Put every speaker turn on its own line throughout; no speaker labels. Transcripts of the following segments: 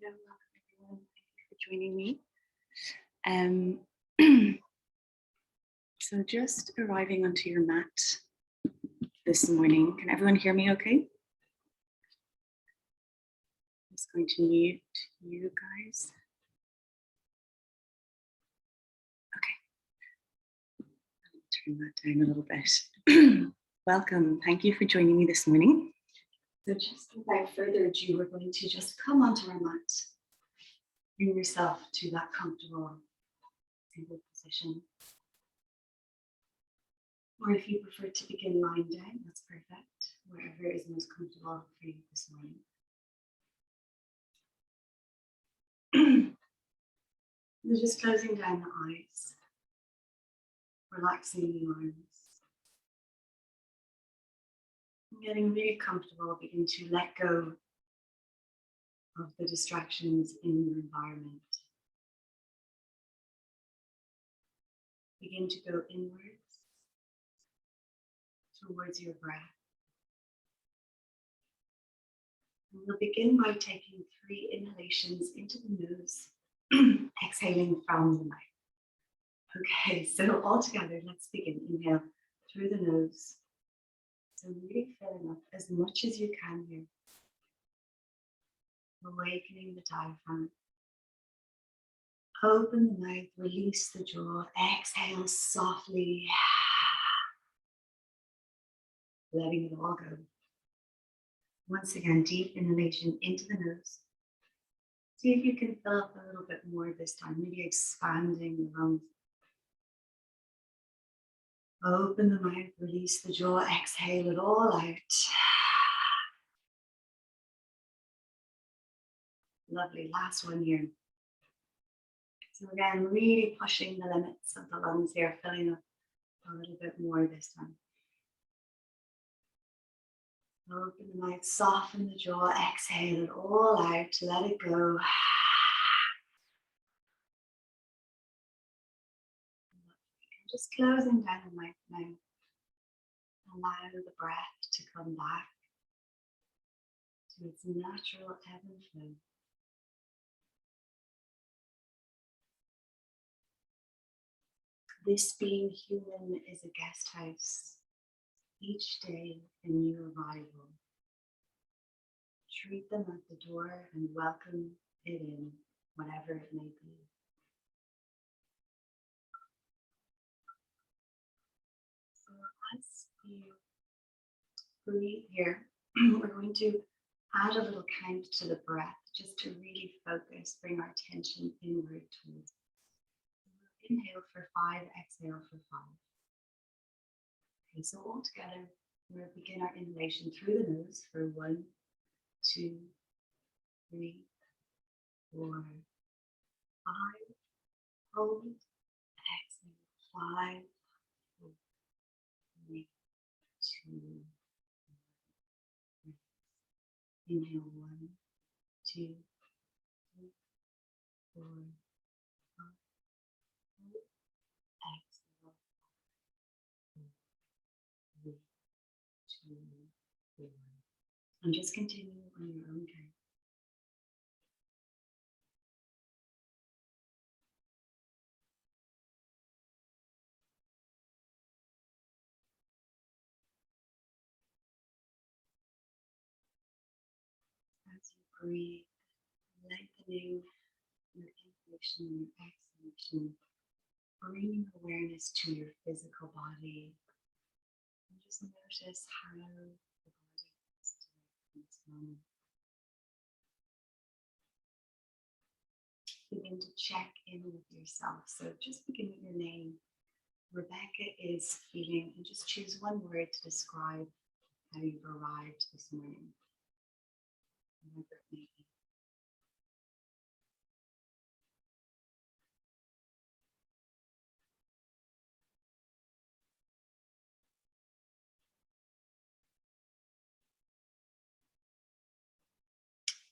Welcome everyone. Thank you for joining me. So just arriving onto your mat this morning. Can everyone hear me okay? I'm just going to mute you guys. Okay. I'll turn that down a little bit. Welcome. Thank you for joining me this morning. So just without further ado, we're going to just come onto our mat. Bring yourself to that comfortable single position. Or if you prefer to begin lying down, that's perfect. Wherever is most comfortable for you this morning. We're just closing down the eyes, relaxing the arms. Getting really comfortable, begin to let go of the distractions in your environment. Begin to go inwards towards your breath. And we'll begin by taking 3 inhalations into the nose, exhaling from the mouth. Okay, so all together, let's begin. Inhale through the nose. So really filling up as much as you can here. Awakening the diaphragm. Open the mouth, release the jaw, exhale softly. Letting it all go. Once again, deep inhalation into the nose. See if you can fill up a little bit more this time, maybe expanding the lungs. Open the mouth, release the jaw, exhale it all out. Lovely, last one here. So again, really pushing the limits of the lungs here, filling up a little bit more this time. Open the mouth, soften the jaw, exhale it all out, let it go. Just closing down the mouth now. Allow the breath to come back to its natural ebb and flow. This being human is a guest house. Each day a new arrival. Treat them at the door and welcome it in, whatever it may be. So as you breathe here, we're going to add a little count to the breath, just to really focus, bring our attention inward towards. Inhale for 5, exhale for 5. Okay, so all together, we'll begin our inhalation through the nose for 1, 2, 3, 4, 5. Hold, exhale, 5, 4, 3, 2, 1. Inhale 1, 2, 3, 4, 5. Exhale, 4, 3, 2, 1. And just continue on your own time. As you breathe, lengthening your inhalation and your exhalation, bringing awareness to your physical body. And just notice how the body is doing in this moment. Begin to check in with yourself. So just begin with your name. Rebecca is feeling, and just choose one word to describe how you've arrived this morning. Whatever it may be.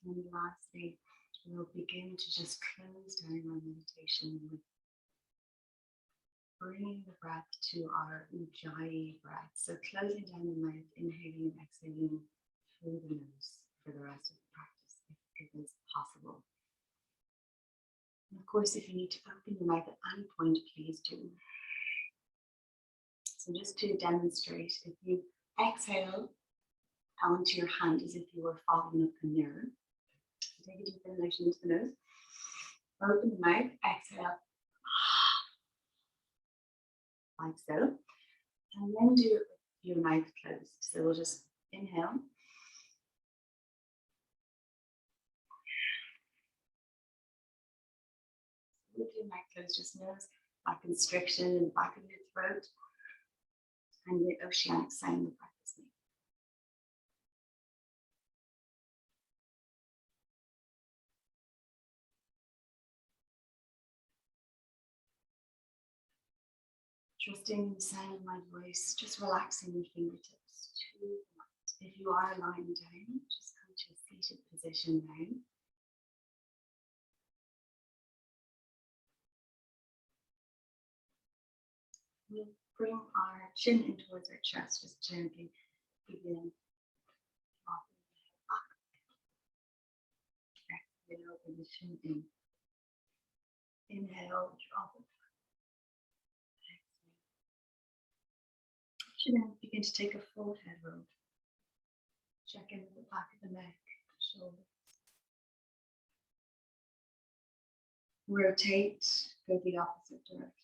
And lastly, we'll begin to just close down our meditation with bringing the breath to our Ujjayi breath. So closing down the mouth, inhaling and exhaling through the nose for the rest of the practice, if it is possible. And of course, if you need to open your mouth at any point, please do. So just to demonstrate, if you exhale onto your hand as if you were following up the mirror, take a deep inhalation into the nose, open the mouth, exhale, like so, and then do it with your mouth closed. So we'll just inhale. With your mouth closed, just notice that constriction in the back of your throat and the oceanic sound of practice. Trusting the sound of my voice, just relaxing your fingertips to the mat. If you are lying down, just come to a seated position now. We'll bring our chin in towards our chest, just gently begin dropping the head back. Exhale, open the chin in. Inhale, drop it. Exhale. Then begin to take a full head roll. Check in with the back of the neck, shoulders. Rotate, go the opposite direction.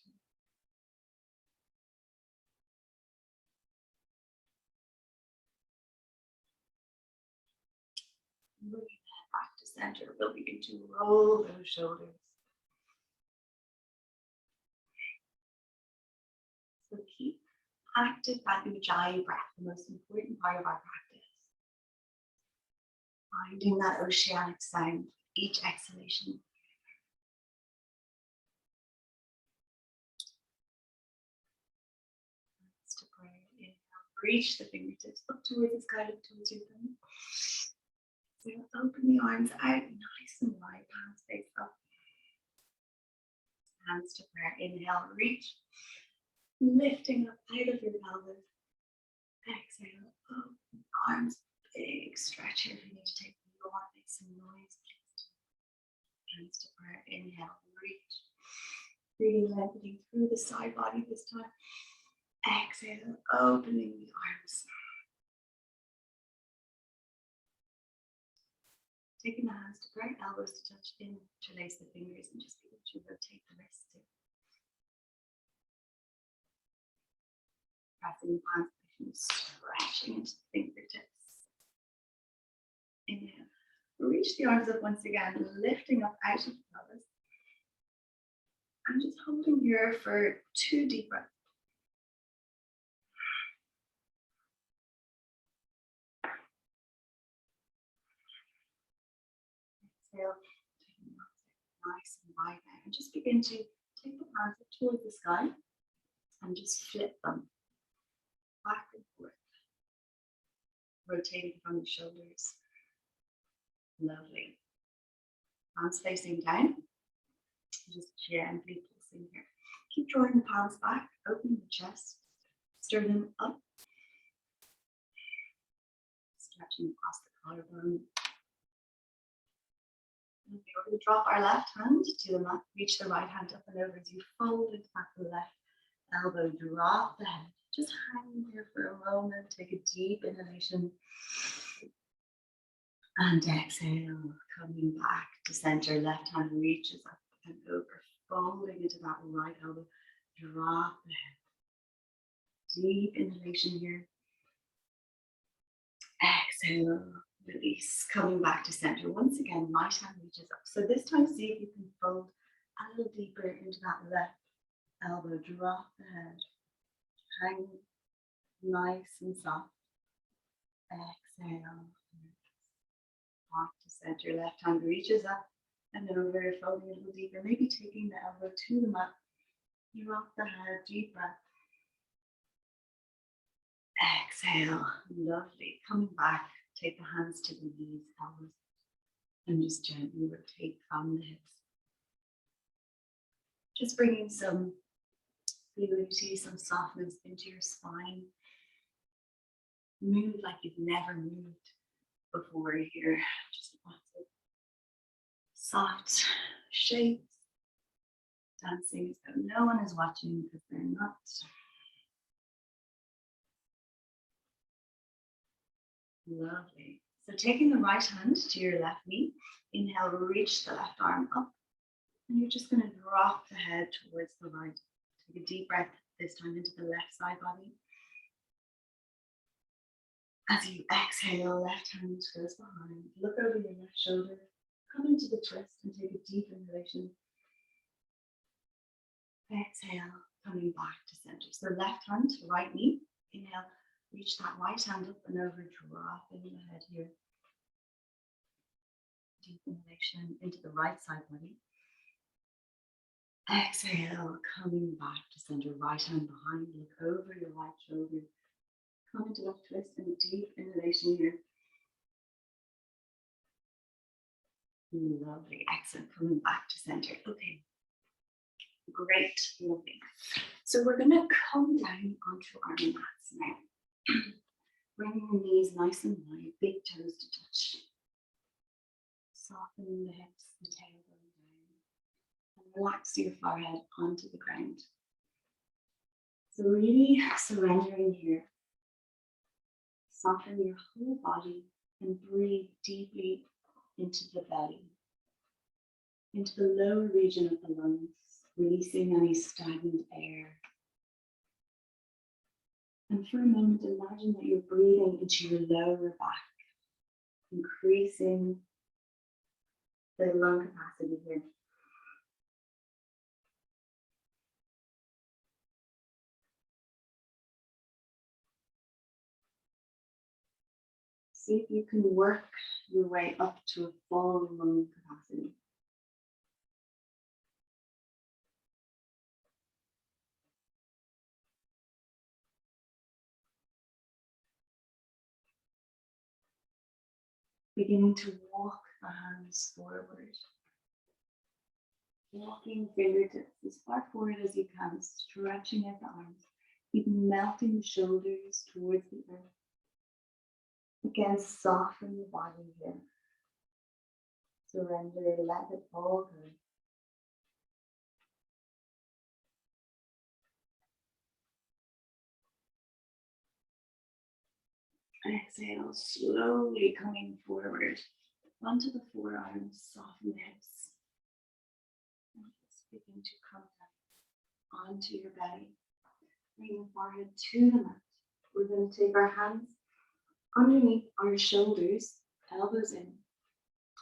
Bring that back to center. We'll begin to roll those shoulders. So keep active that Ujjayi breath, the most important part of our practice. Finding that oceanic sound each exhalation. To pray. Inhale, reach the fingertips up towards the sky, up towards your thumb. So open the arms out, nice and wide, hands face up. Hands to prayer. Inhale, reach. Lifting up out of your pelvis. Exhale, open arms, big stretch here. If you need to take a long, make some noise, please. Hands to prayer. Inhale, reach. Really lengthening through the side body this time. Exhale, opening the arms. Taking the hands to prayer, elbows to touch in, interlace the fingers, and just begin to rotate the wrists too. Pressing the palms, stretching into the fingertips. Inhale. Reach the arms up once again, lifting up out of the pelvis. And just holding here for 2 deep breaths. Exhale, nice and wide now. And just begin to take the hands up towards the sky and just flip them back and forth. Rotating from the shoulders. Lovely. Hands facing down. Just gently pulsing here. Keep drawing the palms back, opening the chest, sternum up. Stretching across the collarbone. And we're going to drop our left hand to the mat, reach the right hand up and over as you fold into back the left elbow, drop the head. Just hang here for a moment, take a deep inhalation. And exhale, coming back to center, left hand reaches up and over, folding into that right elbow, drop the head. Deep inhalation here. Exhale, release, coming back to center. Once again, right hand reaches up. So this time, see if you can fold a little deeper into that left elbow, drop the head. Hang nice and soft. Exhale. Back to center, left hand reaches up and over, folding a little deeper, maybe taking the elbow to the mat. Drop the head, deep breath. Exhale, lovely. Coming back, take the hands to the knees, elbows, and just gently rotate from the hips. Just bringing some fluidity, some softness into your spine. Move like you've never moved before here. Just lots of soft shapes, dancing as though no one is watching because they're not. Lovely. So taking the right hand to your left knee, inhale, reach the left arm up, and you're just going to drop the head towards the right. Take a deep breath this time into the left side body. As you exhale, left hand goes behind. Look over your left shoulder, come into the twist and take a deep inhalation. Exhale, coming back to center. So left hand to right knee, inhale, reach that right hand up and over, dropping the head here. Deep inhalation into the right side body. Exhale, coming back to center, right hand behind, look over your right shoulder. Come into that twist and deep inhalation here. Lovely, excellent, coming back to center. Okay, great, lovely. So we're gonna come down onto our mats now. Bring your knees nice and wide, big toes to touch. Soften the hips, the tailbone down. And relax your forehead onto the ground. So really surrendering here. Soften your whole body and breathe deeply into the belly, into the lower region of the lungs, releasing any stagnant air. And for a moment, imagine that you're breathing into your lower back, increasing the lung capacity here. See if you can work your way up to a full lung capacity. Beginning to walk the hands forward. Walking fingertips as far forward as you can, stretching out the arms. Keep melting the shoulders towards the earth. Again, soften the body here. Surrender, let it all go. Exhale, slowly coming forward onto the forearms, soften the hips. And just begin to come down onto your belly. Bring your forehead to the mat. We're going to take our hands underneath our shoulders, elbows in.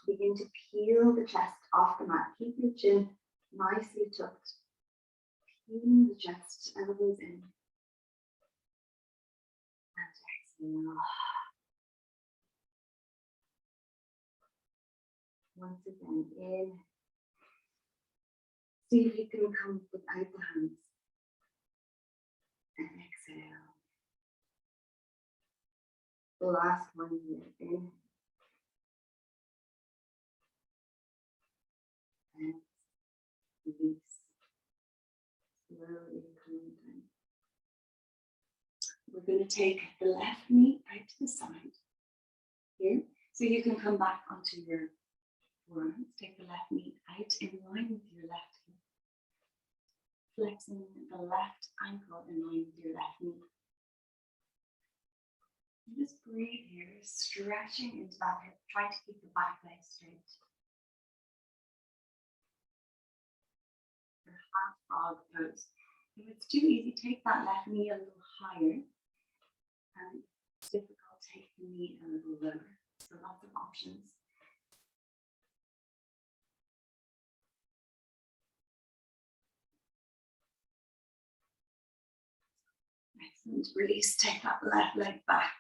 Begin to peel the chest off the mat. Keep your chin nicely tucked. Peeling the chest, elbows in. And exhale. Once again, in. See if you can come without the hands. And exhale. The last one here, in. And release. Slowly coming down. We're going to take the left knee out to the side here. So you can come back onto your forearms. Take the left knee out in line with your left hip. Flexing the left ankle in line with your left knee. And just breathe here, stretching into that hip. Try to keep the back leg straight. Your half frog pose. If it's too easy, take that left knee a little higher. And it's difficult, take the knee a little lower. So lots of options. Excellent. Release, take that left leg back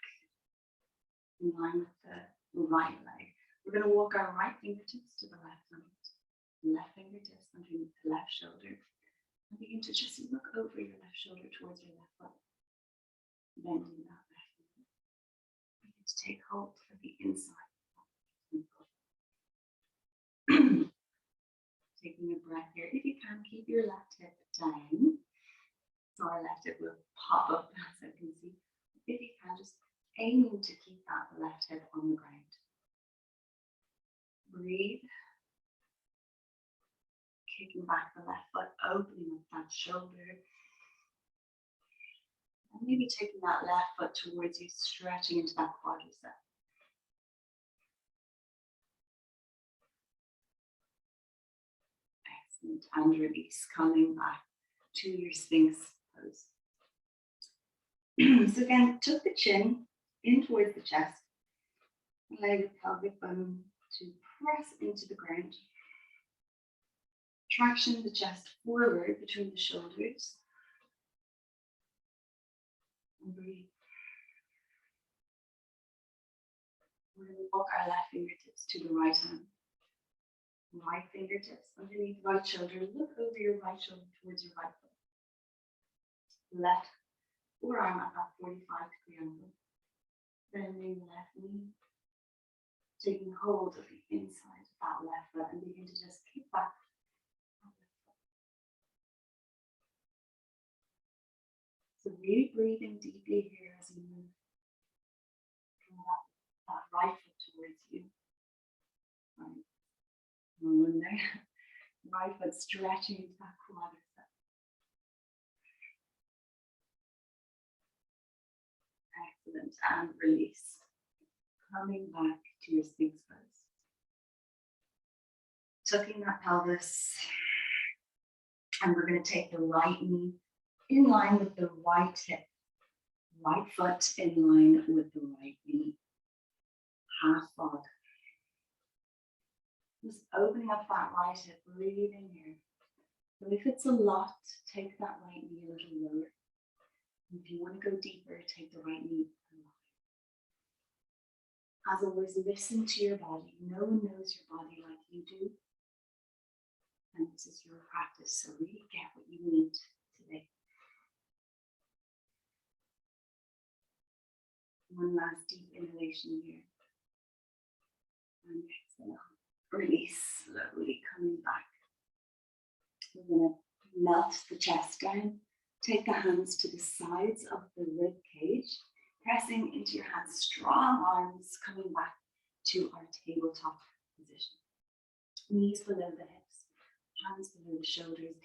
in line with the right leg. We're going to walk our right fingertips to the left hand. Left fingertips underneath the left shoulder. And begin to just look over your left shoulder towards your left foot. Bending that left knee. Begin to take hold of the inside. Taking a breath here. If you can, keep your left hip down. So our left hip will pop up, as I can see. If you can, just aiming to keep that left hip on the ground. Breathe. Kick taking back the left foot, opening up that shoulder. And maybe taking that left foot towards you, stretching into that quadricep. Excellent. And release, coming back to your Sphinx pose. So again, tuck the chin in towards the chest. Allow the pelvic bone to press into the ground. Traction the chest forward between the shoulders. And breathe. We're going to walk our left fingertips to the right hand. Right fingertips underneath the right shoulder. Look over your right shoulder towards your right foot. Left forearm at that 45-degree angle. Bending the left knee. Taking hold of the inside of that left foot and begin to just kick back. So really breathing deeply here as you move from that right foot towards you. Right. One there. Right foot stretching into that quadricep. Excellent. And release. Coming back to your Sphinx pose. Tucking that pelvis. And we're going to take the right knee in line with the right hip. Right foot in line with the right knee. Half fog. Just opening up that right hip, breathing here. So if it's a lot, take that right knee a little lower. If you want to go deeper, take the right knee lower. As always, listen to your body. No one knows your body like you do. And this is your practice, so really get what you need today. One last deep inhalation here. And exhale. Release, slowly coming back. We're going to melt the chest down. Take the hands to the sides of the rib cage. Pressing into your hands, strong arms coming back to our tabletop position. Knees below the hips, hands below the shoulders.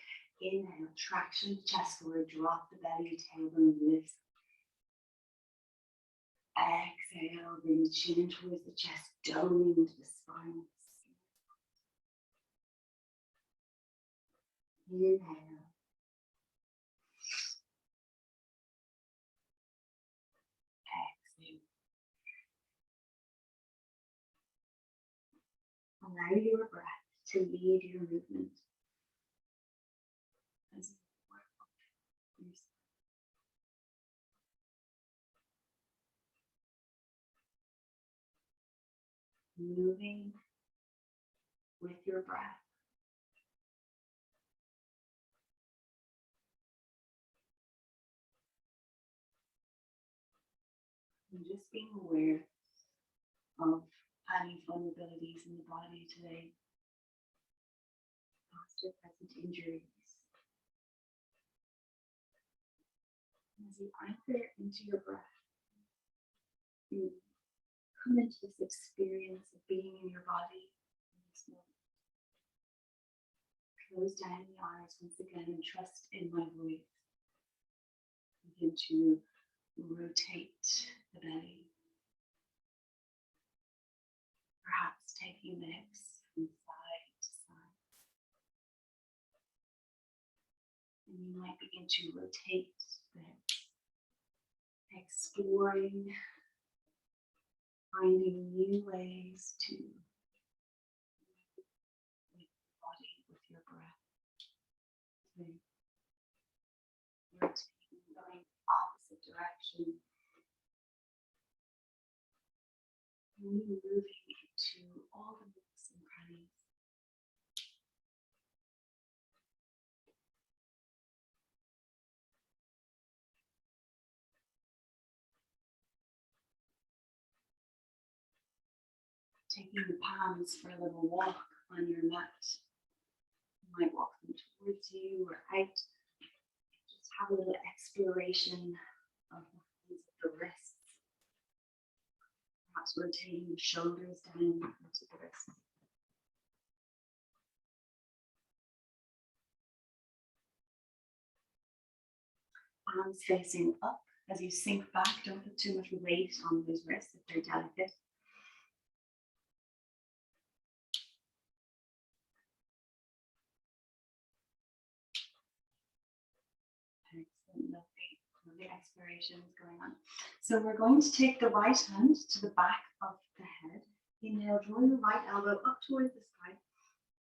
Inhale, traction, chest forward, drop the belly, tailbone lifts. Exhale, bring the chin towards the chest, doming into the spine. Inhale. Exhale. Allow your breath to lead your movement. As you work on yourself. Moving with your breath. And just being aware of any vulnerabilities in the body today, past or present injuries. As you anchor into your breath, you come into this experience of being in your body in this moment. Close down the eyes once again and trust in my voice. Begin to rotate the belly. Perhaps taking the hips from side to side. And you might begin to rotate the hips, exploring, finding new ways to move with the body, with your breath. So rotating, going opposite direction. And moving into all the nooks and crannies. Taking the palms for a little walk on your mat. You might walk them towards you or out. Just have a little exploration of the wrists. Perhaps rotating the shoulders down into the wrists. Hands facing up as you sink back. Don't put too much weight on those wrists if they're delicate. Excellent, lovely explorations going on. So we're going to take the right hand to the back of the head. Inhale, draw your right elbow up towards the sky.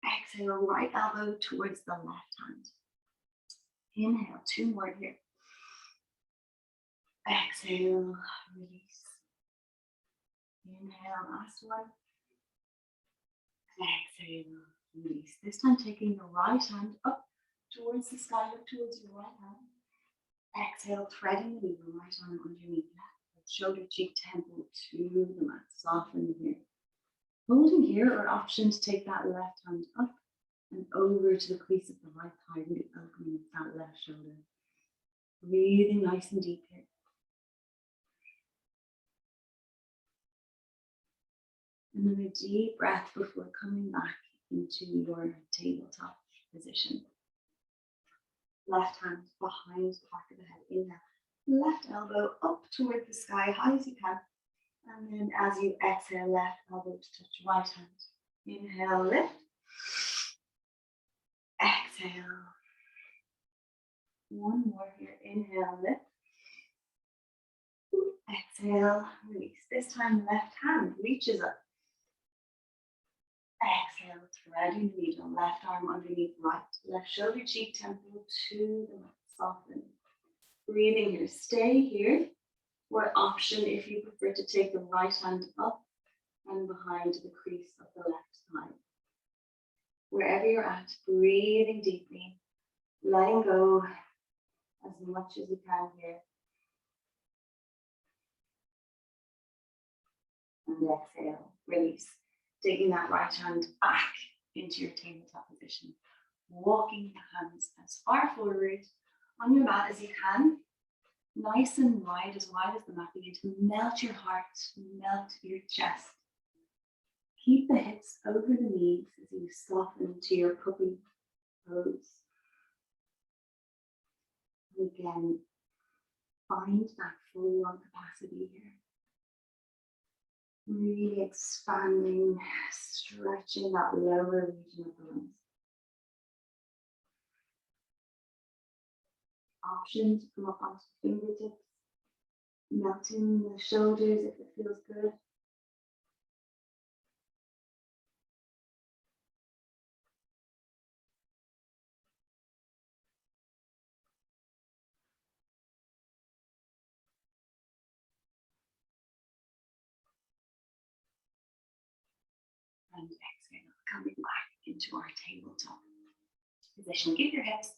Exhale, right elbow towards the left hand. Inhale, 2 more here. Exhale, release. Inhale, last one. Exhale, release. This time taking the right hand up towards the sky, look towards your right hand. Exhale, threading the needle, right arm underneath left, shoulder, cheek, temple to the mat. Soften here. Holding here, or option to take that left hand up and over to the crease of the right thigh, really opening that left shoulder. Breathing nice and deep here. And then a deep breath before coming back into your tabletop position. Left hand behind the back of the head. Inhale, left elbow up towards the sky, high as you can. And then as you exhale, left elbow to touch right hand. Inhale, lift. Exhale. One more here. Inhale, lift. Exhale, release. This time, left hand reaches up. Exhale, threading the needle. Left arm underneath right. Left shoulder, cheek, temple to the mat. Soften. Breathing here. Stay here. Or option if you prefer to take the right hand up and behind the crease of the left thigh. Wherever you're at, breathing deeply, letting go as much as you can here. And exhale, release. Taking that right hand back into your tabletop position. Walking the hands as far forward on your mat as you can. Nice and wide as the mat. Begin to melt your heart, melt your chest. Keep the hips over the knees as you soften to your puppy pose. And again, find that full lung capacity here. Really expanding, stretching that lower region of the lungs. Option to come up onto the fingertips, melting the shoulders if it feels good. And exhale, coming back into our tabletop position. Give your hips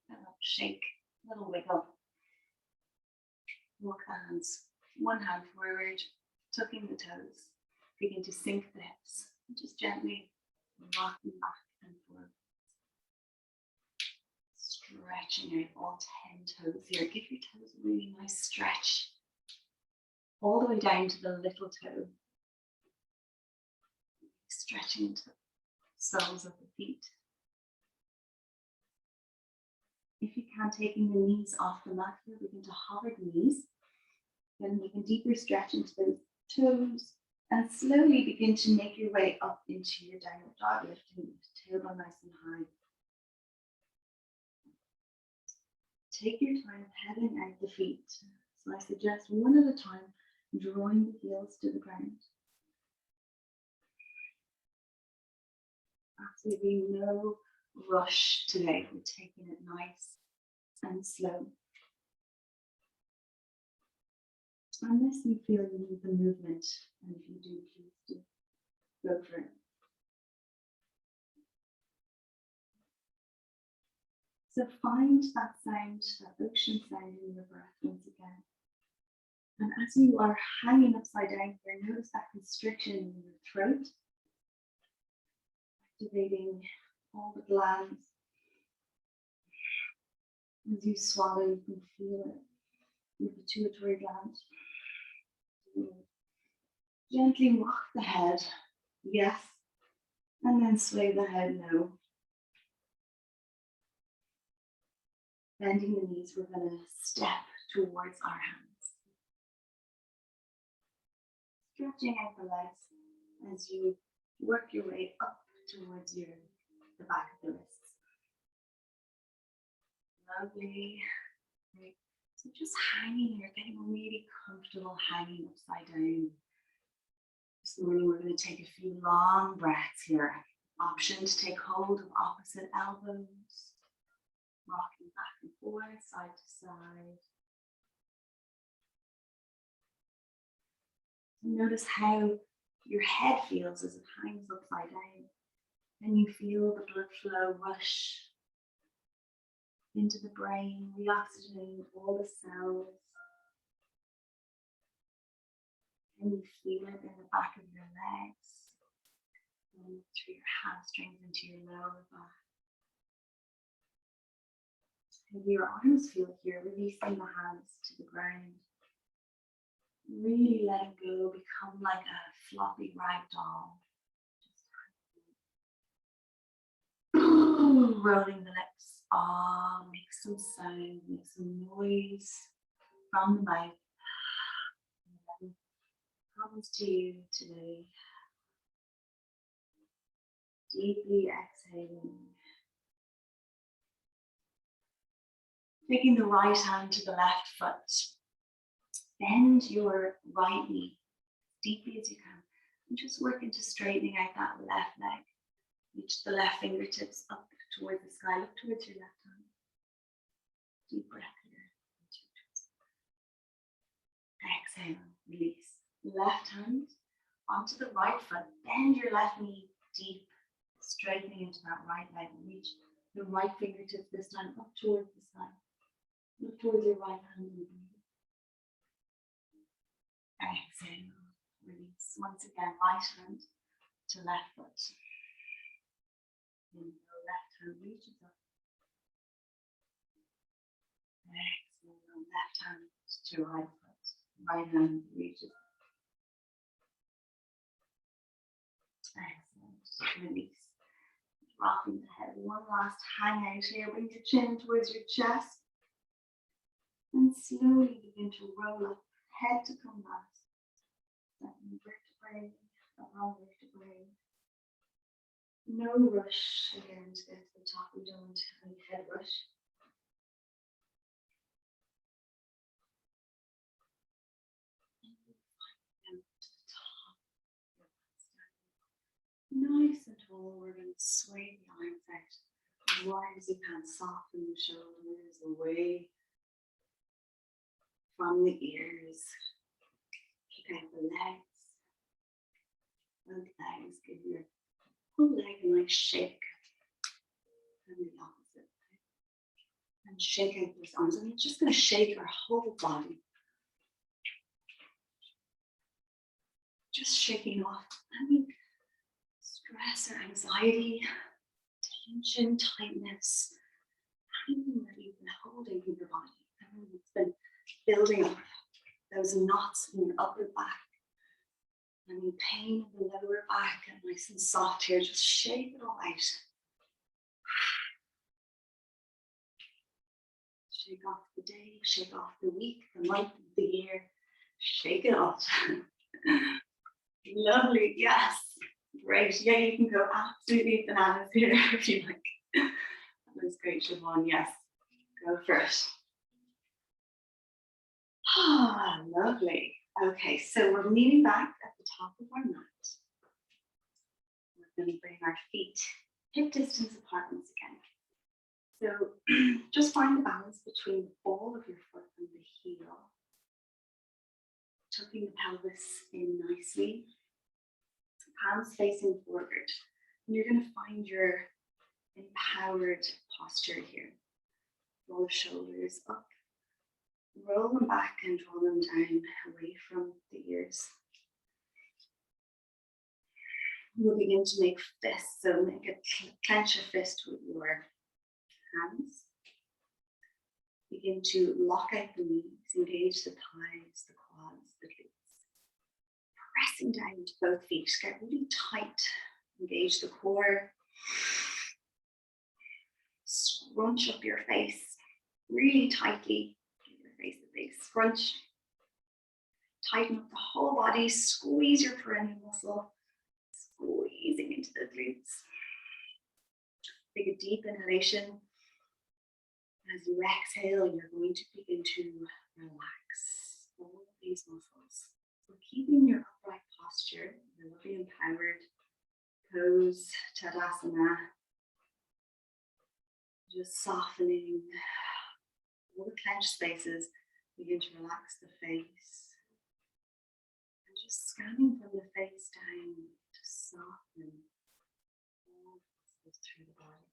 a little shake, a little wiggle. Walk the hands, one hand forward, tucking the toes. Begin to sink the hips, just gently rocking back and forth. Stretching out all 10 toes here. Give your toes a really nice stretch. All the way down to the little toe. Stretching into the soles of the feet. If you can, taking the knees off the mat here, begin to hover the knees. Then you can deeper stretch into those toes and slowly begin to make your way up into your downward dog, lifting the tailbone nice and high. Take your time pedaling out the feet. So I suggest one at a time, drawing the heels to the ground. Absolutely no rush today. We're taking it nice and slow. Unless you feel you need the movement, and if you do, please do go for it. So find that sound, that ocean sound in your breath once again. And as you are hanging upside down here, notice that constriction in your throat, activating all the glands. As you swallow, you can feel it, your pituitary gland. Gently rock the head, yes, and then sway the head, no. Bending the knees, we're going to step towards our hands. Stretching out the legs as you work your way up towards the back of the wrists. Lovely. Great. So just hanging here, getting really comfortable hanging upside down. This morning we're going to take a few long breaths here. Option to take hold of opposite elbows, rocking back and forth, side to side. Notice how your head feels as it hangs upside down. And you feel the blood flow rush into the brain, reoxygenate all the cells. And you feel it in the back of your legs, and through your hamstrings into your lower back. And your arms feel here, releasing the hands to the ground. Really letting go, become like a floppy rag doll. Rolling the lips. Ah, make some sound, make some noise from the mouth. Whatever comes to you today. Deeply exhaling. Taking the right hand to the left foot. Bend your right knee as deeply as you can. And just work into straightening out that left leg. Reach the left fingertips up towards the sky. Look towards your left hand. Deep breath here. Exhale, release. Left hand onto the right foot. Bend your left knee deep, straightening into that right leg. Reach the right fingertips this time up towards the sky. Look towards your right hand. Exhale, release. Once again, right hand to left foot. Inhale, left hand reaches up. Exhale, left hand to right foot. Right hand reaches up. Excellent. Release. Dropping the head. One last hang out here. Bring your chin towards your chest. And slowly begin to roll up. Head to come back. Second vertebrae, above vertebrae. No rush again to get to the top. We don't want any head rush. And to the top. Nice and tall. We're going to sway the arms out as wide as you can. Soften the shoulders away from the ears. Kick out the legs. And the legs. Give your whole leg a nice shake. And the opposite. And shake out those arms. And you're just going to shake your whole body. Just shaking off any stress or anxiety, tension, tightness, anything that you've been holding in your body. Everything that's been building up. Those knots in your upper back. Any pain in the lower back and nice and soft here. Just shake it all out. Shake off the day, shake off the week, the month, the year. Shake it off. Lovely, yes. Great. Yeah, you can go absolutely bananas here if you like. That was great, Siobhan. Yes, go for it. Ah, lovely. Okay, so we're kneeling back at the top of our mat. We're going to bring our feet hip distance apart once again. So just find the balance between the ball of your foot and the heel. Tucking the pelvis in nicely. Hands facing forward. And you're going to find your empowered posture here. Roll the shoulders up. Roll them back and draw them down away from the ears. We'll begin to make fists. So clench a fist with your hands. Begin to lock out the knees, engage the thighs, the quads, the glutes. Pressing down into both feet. Get really tight. Engage the core. Scrunch up your face. really tightly. Give your face a big scrunch. Tighten up the whole body, squeeze your perineal muscle, squeezing into the glutes. Take a deep inhalation. As you exhale, you're going to begin to relax all of these muscles. So keeping your upright posture, your lovely empowered pose, Tadasana, just softening all the clenched spaces. Begin to relax the face. And just scanning from the face down to soften all the muscles through the body.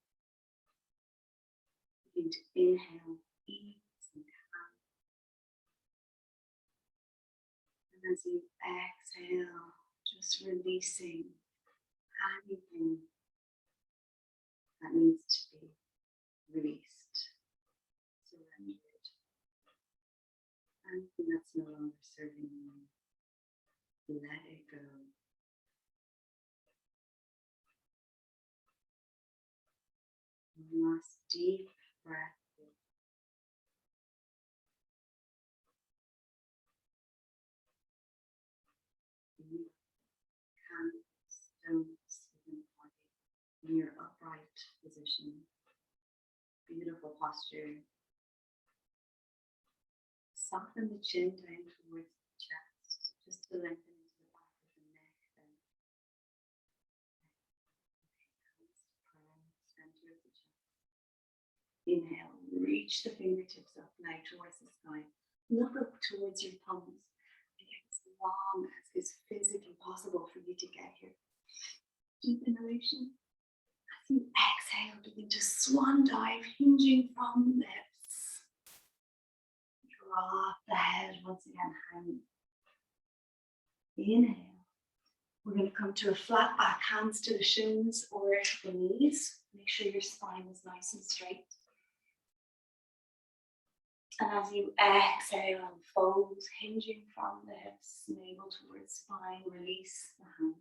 Begin to inhale, ease and calm. And as you exhale, just releasing anything that needs to be released, surrendered. Anything that's no longer serving you, let it go. One last deep breath. Stones within the body in your upright position. Beautiful posture. Soften the chin down towards the chest, just to lengthen into the back of the neck. Then center of the chest. Inhale, reach the fingertips up now towards the sky. Look up towards your thumbs. Make it as long as is physically possible for you to get here. Deep inhalation. As you exhale, begin to swan dive, hinging from the hips. Drop the head once again, hanging. Inhale. We're going to come to a flat back, hands to the shins or the knees. Make sure your spine is nice and straight. And as you exhale, fold, hinging from the hips, navel towards spine, release the hand.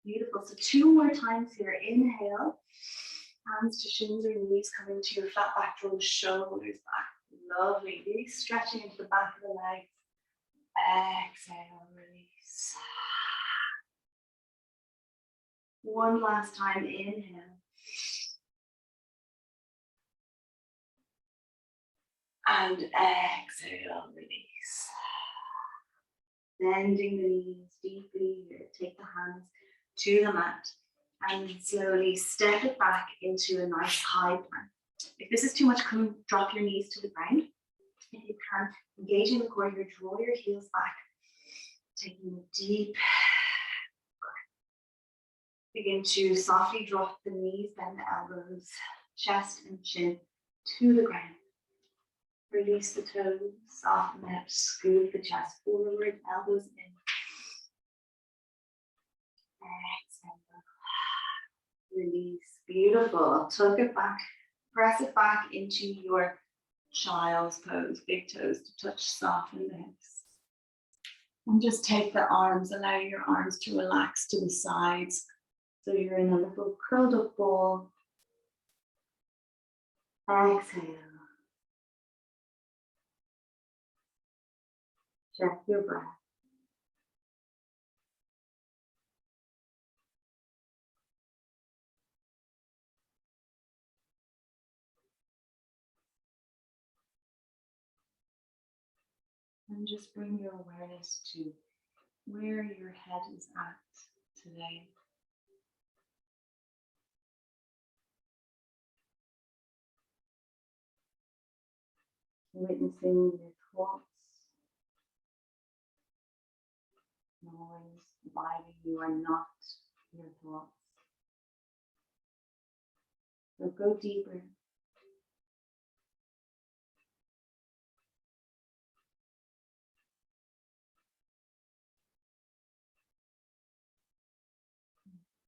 Beautiful. So 2 more times here. Inhale, hands to shins or knees, coming to your flat back, draw the shoulders back. Lovely. Really stretching into the back of the legs. Exhale, release. One last time. Inhale. And exhale, release. Bending the knees deeply here. Take the hands to the mat and slowly step it back into a nice high plank. If this is too much, come drop your knees to the ground. If you can, engage in the core here, draw your heels back. Taking a deep breath. Begin to softly drop the knees, bend the elbows, chest and chin to the ground. Release the toes, soften the hips, scoop the chest forward, elbows in. Exhale. Release. Beautiful. Tuck it back. Press it back into your child's pose. Big toes to touch, soften the hips. And just take the arms, allow your arms to relax to the sides. So you're in a little curled up ball. Exhale. Check your breath. And just bring your awareness to where your head is at today. Witnessing your thoughts, knowing, abiding you are not your thoughts. So go deeper.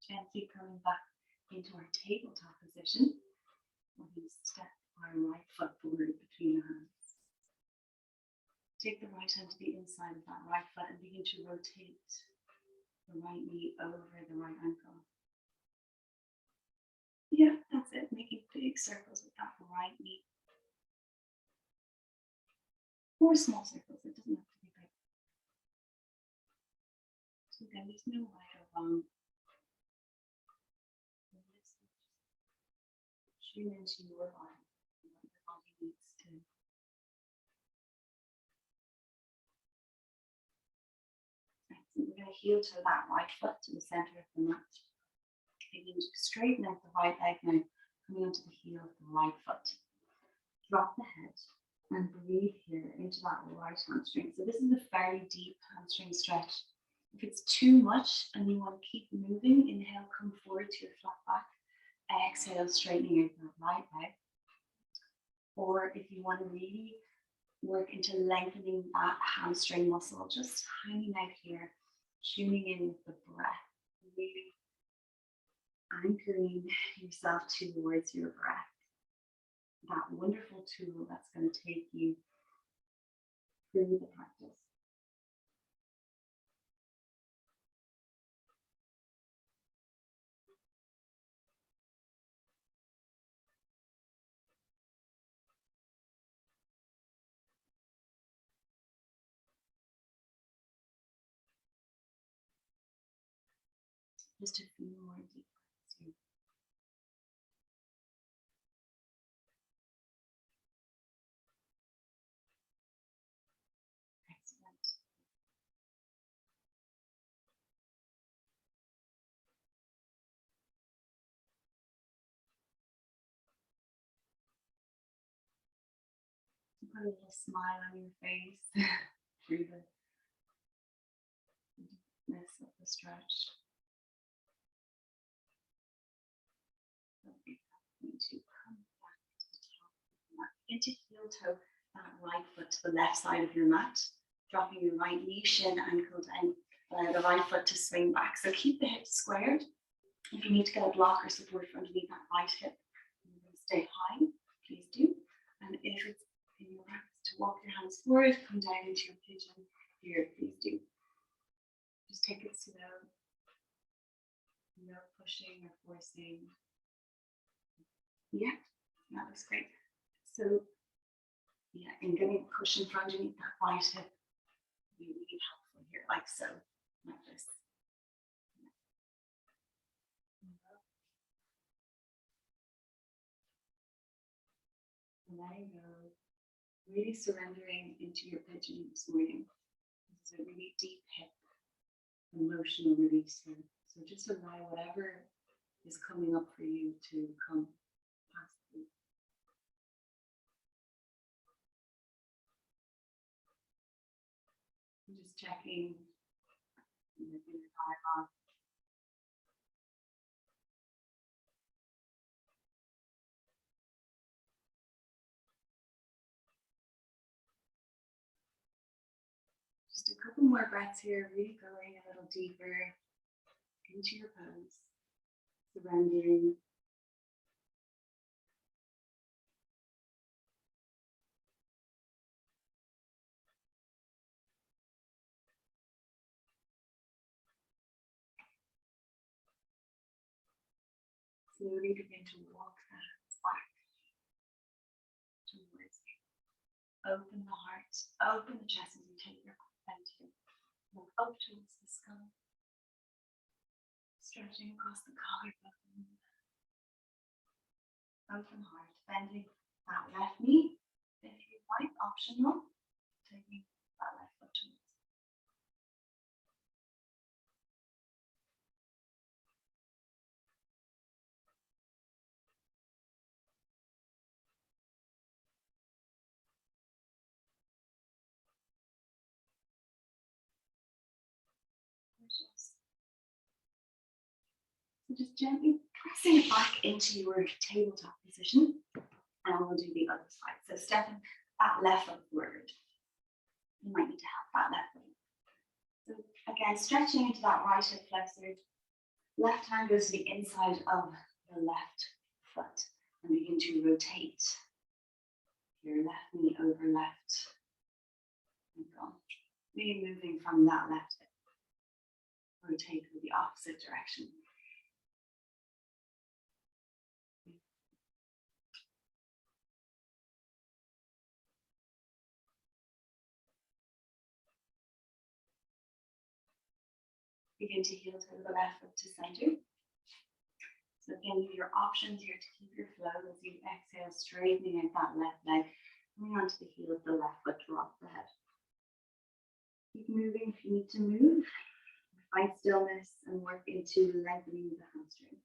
Gently coming back into our tabletop position. We're going to step our right foot forward between the hands. Take the right hand to the inside of that right foot and begin to rotate the right knee over the right ankle. Yeah, that's it. Making big circles with that right knee. Or small circles, it doesn't have to be big. So again, there's no right or wrong. Tune into your body and what your body needs to. So we're going to heel toe that right foot to the center of the mat. Begin to straighten out the right leg now, coming onto the heel of the right foot. Drop the head and breathe here into that right hamstring. So this is a very deep hamstring stretch. If it's too much and you want to keep moving, inhale, come forward to your flat back. Exhale, straightening out the right leg. Or if you want to really work into lengthening that hamstring muscle, just hanging out here, tuning in with the breath, really anchoring yourself towards your breath. That wonderful tool that's going to take you through the practice. Just a few more deep breaths here. Excellent. Put a little smile on your face through the deepness of the stretch. Going to come back to the top of the mat. Begin to heel toe that right foot to the left side of your mat, dropping your right knee, shin, ankle down. Allow the right foot to swing back. So keep the hips squared. If you need to get a block or support from underneath that right hip, you're going to stay high, please do. And if it's in your practice to walk your hands forward, come down into your pigeon here, please do. Just take it slow. No pushing or forcing. Yeah, that looks great. So, yeah, and getting a cushion from underneath that right hip will be really helpful here, like so, like this. Letting go, really surrendering into your pigeon this morning. This is a really deep hip emotional release here. So just allow whatever is coming up for you to come past you. I'm just checking your eye off. Just a couple more breaths here, really going a little deeper into your pose, surrendering. Slowly begin to walk the hands back towards you. Open the heart, open the chest as you take your bend here. Look up towards the skull. Stretching across the collarbone. Open heart, bending that left knee. If you like, optional, taking that left foot towards. So just gently pressing it back into your tabletop position, and we'll do the other side. So stepping that left foot forward. You might need to have that left foot. So again, stretching into that right hip flexor. Left hand goes to the inside of the left foot and begin to rotate your left knee over left. And go. Really moving from that left hip. Rotate with the opposite direction. Begin to heel toe the left foot to center. So again, your options here to keep your flow as you exhale, straightening out that left leg, coming onto the heel of the left foot, drop the head. Keep moving if you need to move. Find stillness and work into lengthening the hamstring.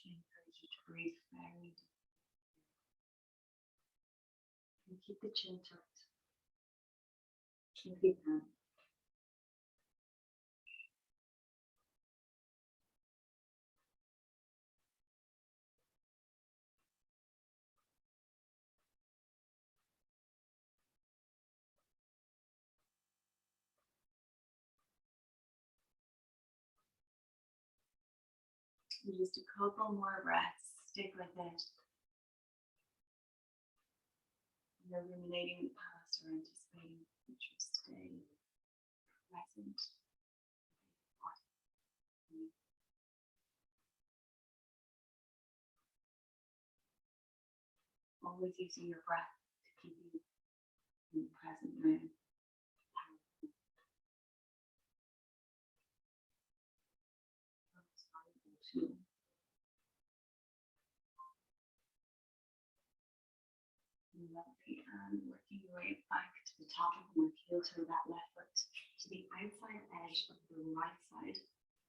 I encourage you to breathe very deep. And keep the chin tucked. Keep it down. And just a couple more breaths. Stick with it. You're ruminating the past or anticipating the future. Stay present. Always using your breath to keep you in the present moment. Lovely, and working your way back to the top of the heel toe that left foot to the outside edge of the right side,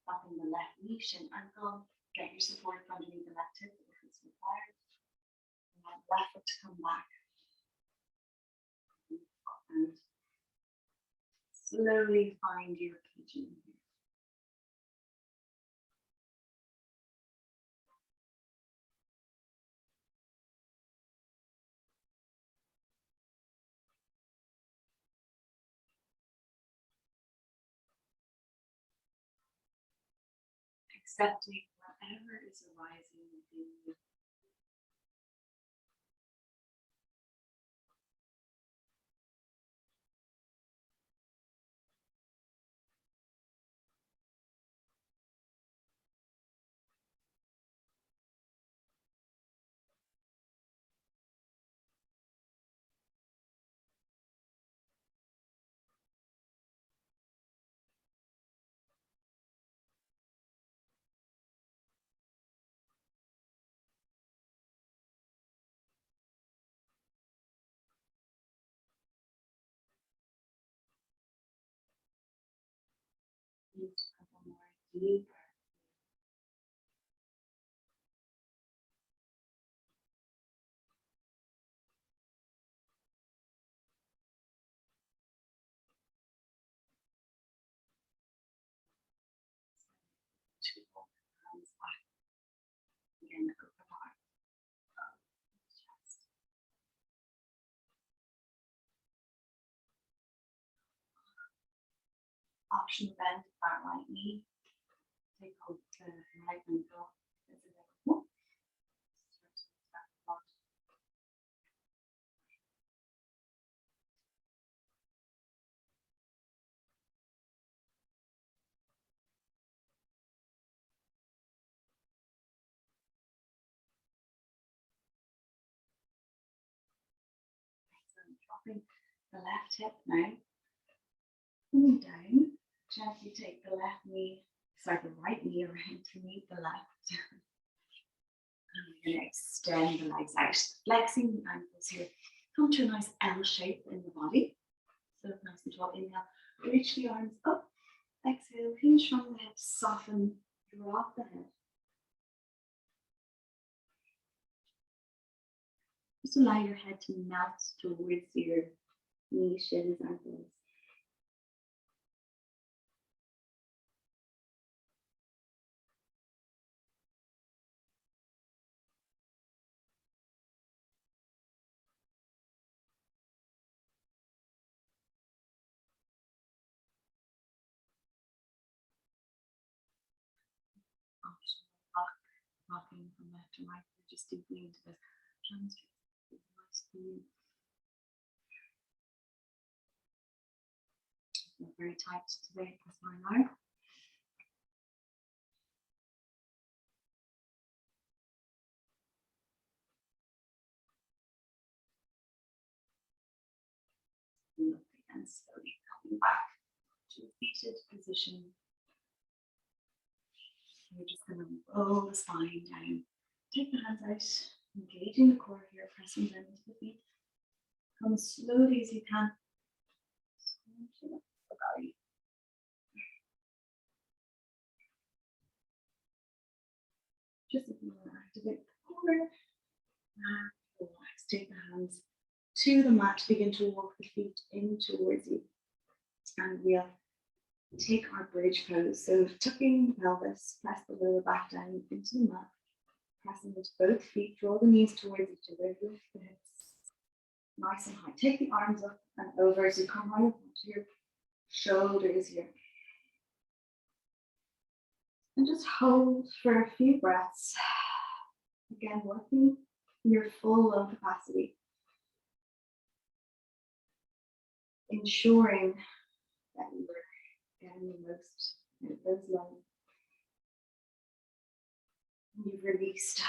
stopping the left knee, shin, ankle. Get your support underneath the left hip if it's required. And that left foot to come back. And slowly find your pigeon here. Accepting whatever is arising within you. Just a couple more deep breaths. Two hands back. Again, open heart. Chest. Option bend that right knee. Take hold to the right ankle. This is it. Excellent. Dropping the left hip now. Pulling down. Gently take the left knee, the right knee around to meet the left. And we're going to extend the legs out, flexing the ankles here. Come to a nice L shape in the body. So nice and tall. Inhale, reach the arms up. Exhale, hinge from the hips, soften, drop the head. Just allow your head to melt towards your knees, shins, ankles. Optional rocking from left to right, just deeply into the hamstrings. Squeeze. Not very tight today, that's my arm. And slowly coming back to a seated position. We're just going to roll the spine down. Take the hands out, engaging the core here, pressing down into the feet. Come as slowly as you can. Scrunching up the belly. Just if you want to activate the core, and relax. Take the hands to the mat. Begin to walk the feet in towards you. And we'll take our bridge pose. So tucking the pelvis, press the lower back down into the mat. Pressing into both feet, draw the knees towards each other, lift the hips nice and high. Take the arms up and over as you come right up onto your shoulders here. And just hold for a few breaths. Again, working your full lung capacity. Ensuring that you're getting the most out of those lungs. You've released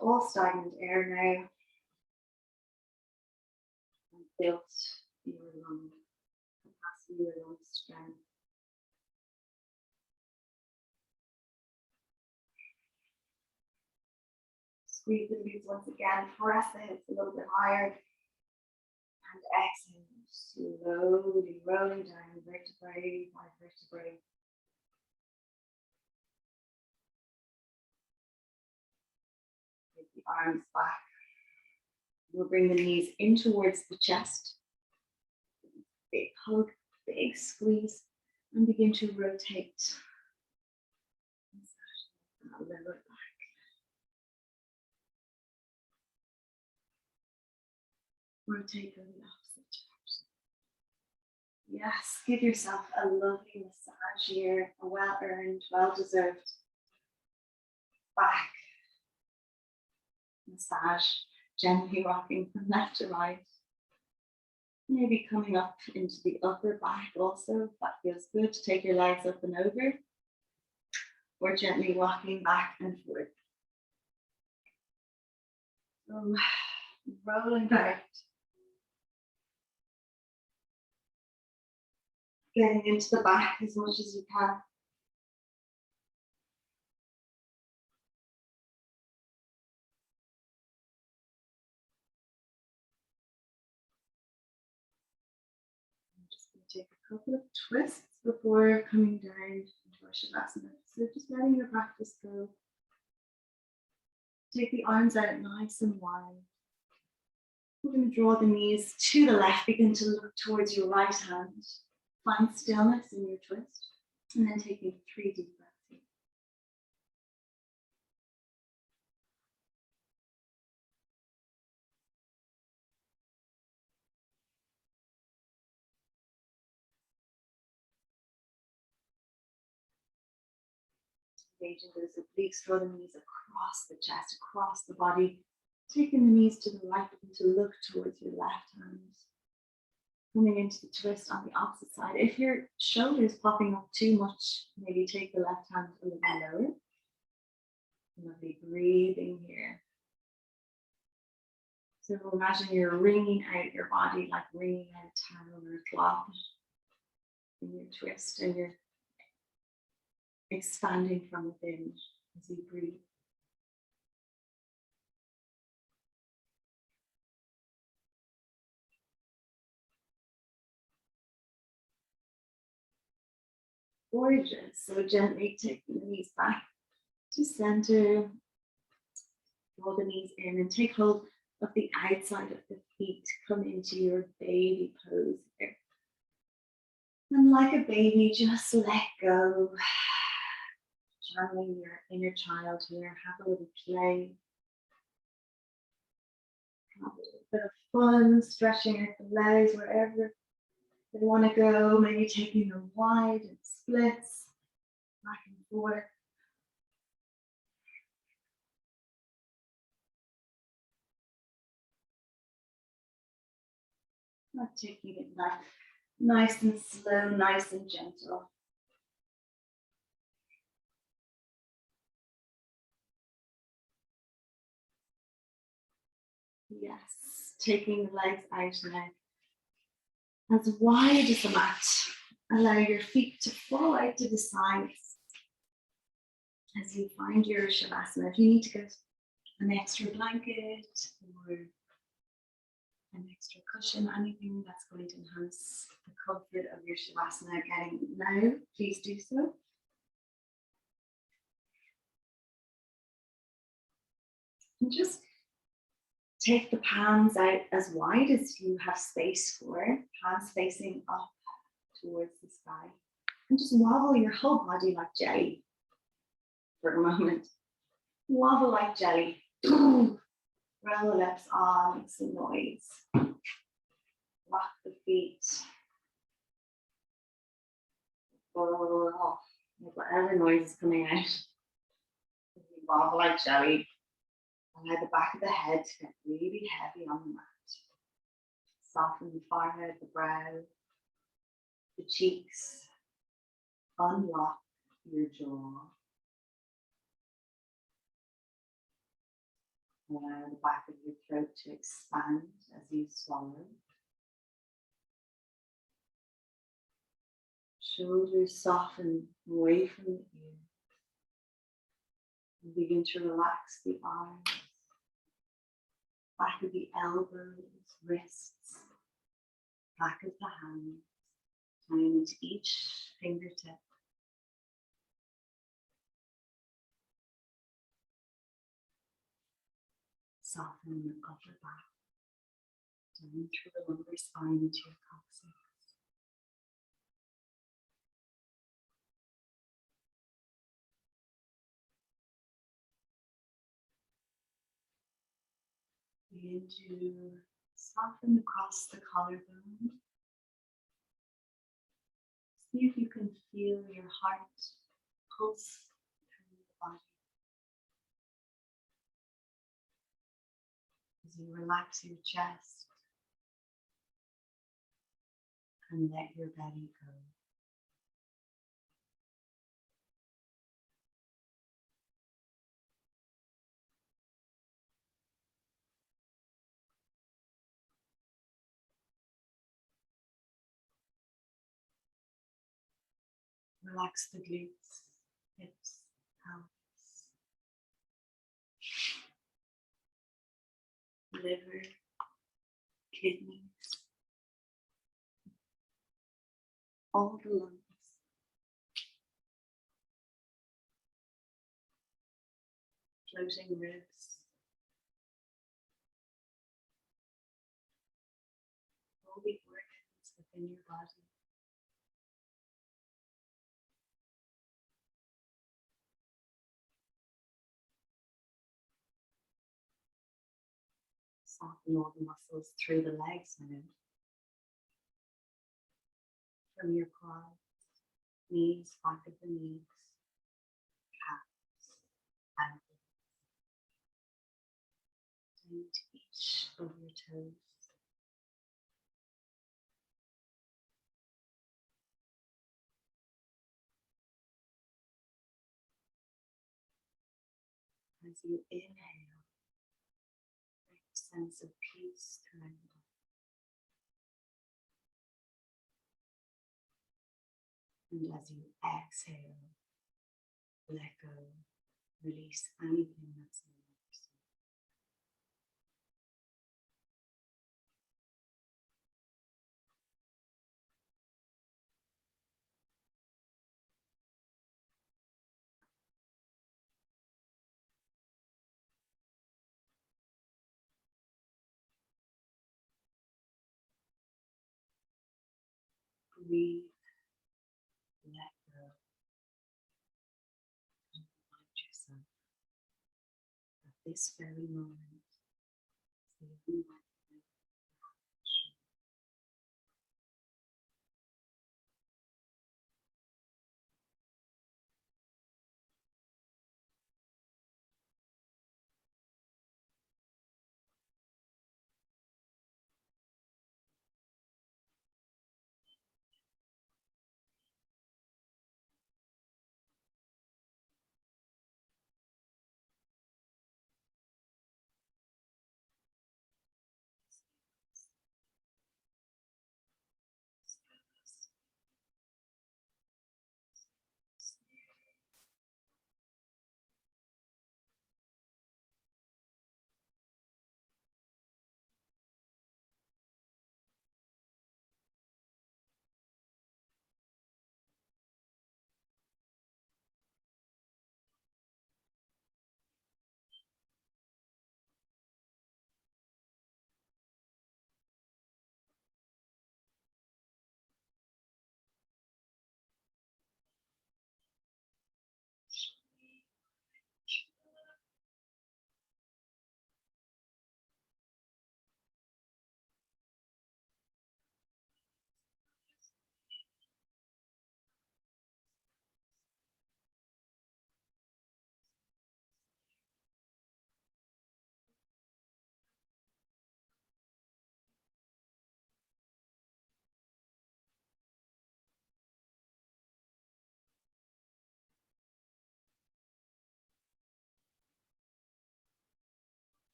all stagnant air now and built your lung capacity, your lung strength. Squeeze the glutes once again, press the hips a little bit higher, and exhale, slowly rolling down vertebrae by vertebrae. Take the arms back. We'll bring the knees in towards the chest. Big hug, big squeeze, and begin to rotate. Lower back. Rotate to the opposite direction. Yes, give yourself a lovely massage here, a well-earned, well-deserved back massage, gently rocking from left to right. Maybe coming up into the upper back also, that feels good. Take your legs up and over, or gently rocking back and forth. So, rolling back. Getting into the back as much as you can. I'm just going to take a couple of twists before coming down into our Shavasana. So just letting your practice go. Take the arms out nice and wide. We're going to draw the knees to the left. Begin to look towards your right hand. Find stillness in your twist. And then taking 3 deep breaths here. Engaging those obliques, draw the knees across the chest, across the body. Taking the knees to the right, begin to look towards your left hand. Coming into the twist on the opposite side. If your shoulder is popping up too much, maybe take the left hand a little lower. Lovely breathing here. So imagine you're wringing out your body, like wringing out a towel or a cloth in your twist, and you're expanding from within as you breathe. Gorgeous. So gently taking the knees back to center. Draw the knees in and take hold of the outside of the feet. Come into your baby pose here. And like a baby, just let go. Channeling your inner child here. Have a little play. Have a little bit of fun, stretching out the legs wherever they want to go. Maybe taking them wide and splits, back and forth. Not taking it nice and slow, nice and gentle. Yes, taking the legs out now. As wide as the mat. Allow your feet to fall out to the sides as you find your Shavasana. If you need to get an extra blanket or an extra cushion, anything that's going to enhance the comfort of your Shavasana getting now, please do so. And just take the palms out as wide as you have space for, palms facing up towards the sky. And just wobble your whole body like jelly for a moment. Wobble like jelly. Roll the lips on, make some noise. Rock the feet. Whatever noise is coming out. Wobble like jelly. Allow the back of the head to get really heavy on the mat. Soften the forehead, the brow, the cheeks. Unlock your jaw. Allow the back of your throat to expand as you swallow. Shoulders soften away from the ear. And begin to relax the arms, back of the elbows, wrists, back of the hands, tying into each fingertip. Soften your upper back, down through the lumbar spine into your coccyx. Begin to soften across the collarbone. See if you can feel your heart pulse through the body. As you relax your chest and let your belly go. Relax the glutes, hips, pelvis, liver, kidneys, all the lungs. Floating ribs, all the organs within your body. Soften all the muscles through the legs now. From your quads, knees, back of the knees, calves, ankles, down to each of your toes. As you inhale, bring a sense of peace throughout the body. And as you exhale, let go, release anything that's in your system. Breathe, let go, and remind yourself that this very moment is the only one you have control.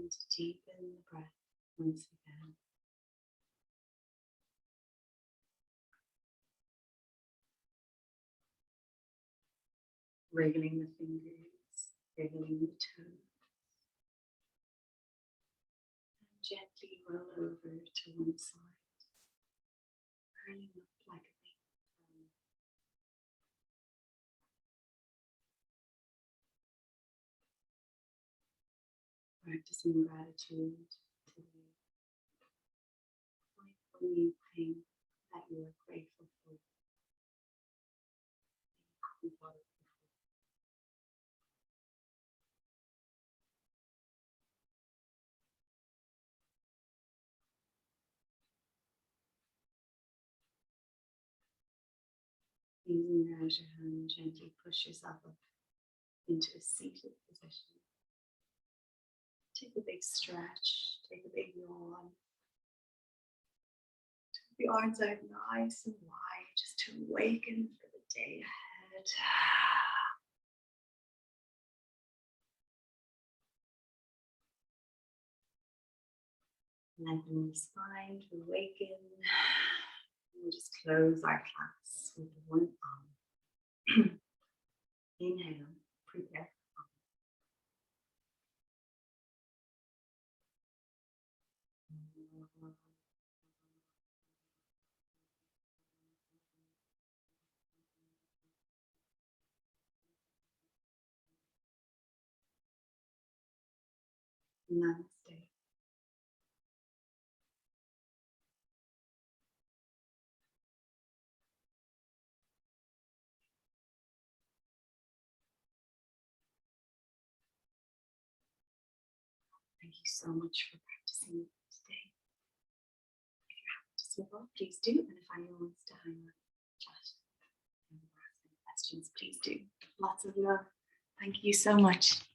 And deepen the breath once again. Wriggling the fingers, wriggling the toes. And gently roll over to one side, curling up like a big fan. Practicing gratitude today. Mindful new thing that you are grateful for. Using your outer hand, gently push yourself up into a seated position. Take a big stretch, take a big yawn. Take the arms out nice and wide, just to awaken for the day ahead. Lengthen the spine to awaken. We'll just close our class with one arm. Inhale, prepare. Namaste. Thank you so much for practicing today. If you're happy to slip up, please do. And if anyone wants to hang out, chat, and ask any questions, please do. Lots of love. Thank you so much.